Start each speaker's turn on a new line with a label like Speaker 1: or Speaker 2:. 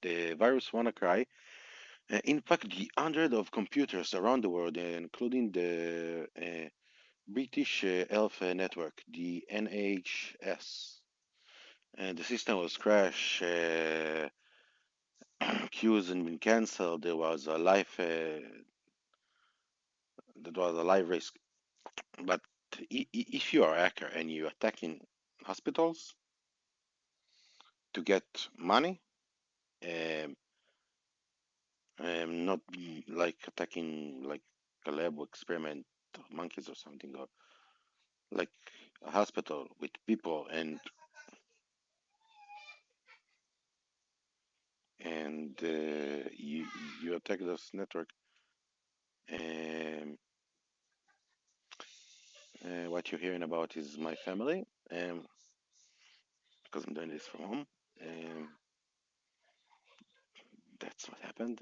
Speaker 1: the virus WannaCry infected the hundreds of computers around the world, including the British Health Network, the NHS. And the system was crashed, queues and been cancelled. There was a life that was a live risk. But if you are a hacker and you're attacking hospitals to get money, um, not like attacking like a lab experiment of monkeys or something, or like a hospital with people and you attack this network. Um, what you're hearing about is my family, because I'm doing this from home.